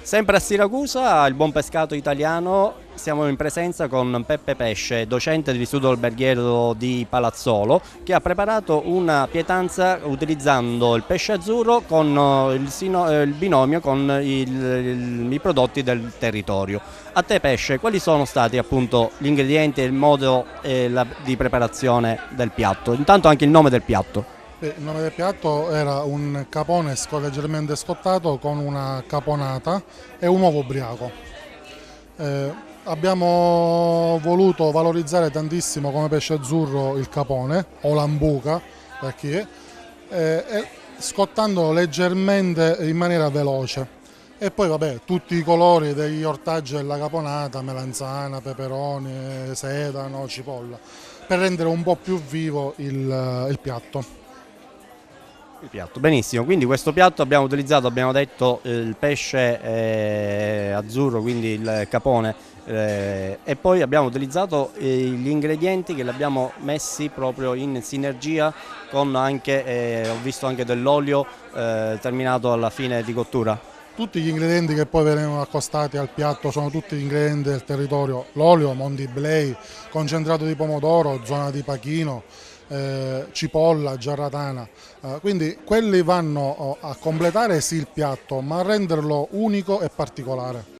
Sempre a Siracusa, il buon pescato italiano, siamo in presenza con Peppe Pesce, docente dell'Istituto Alberghiero di Palazzolo, che ha preparato una pietanza utilizzando il pesce azzurro con il binomio con i prodotti del territorio. A te Pesce, quali sono stati appunto gli ingredienti e il modo di preparazione del piatto? Intanto anche il nome del piatto. Il nome del piatto era un capone leggermente scottato con una caponata e un uovo ubriaco. Abbiamo voluto valorizzare tantissimo come pesce azzurro il capone o l'ambuca per chi è, e scottandolo leggermente in maniera veloce. E poi vabbè, tutti i colori degli ortaggi della caponata, melanzana, peperoni, sedano, cipolla, per rendere un po' più vivo il piatto. Il piatto, benissimo, quindi questo piatto abbiamo utilizzato, abbiamo detto, il pesce azzurro, quindi il capone, e poi abbiamo utilizzato gli ingredienti che li abbiamo messi proprio in sinergia con anche, ho visto anche dell'olio terminato alla fine di cottura. Tutti gli ingredienti che poi venivano accostati al piatto sono tutti gli ingredienti del territorio, l'olio Monti Blei, concentrato di pomodoro, zona di Pachino, cipolla, giarratana, quindi quelli vanno a completare sì il piatto ma a renderlo unico e particolare.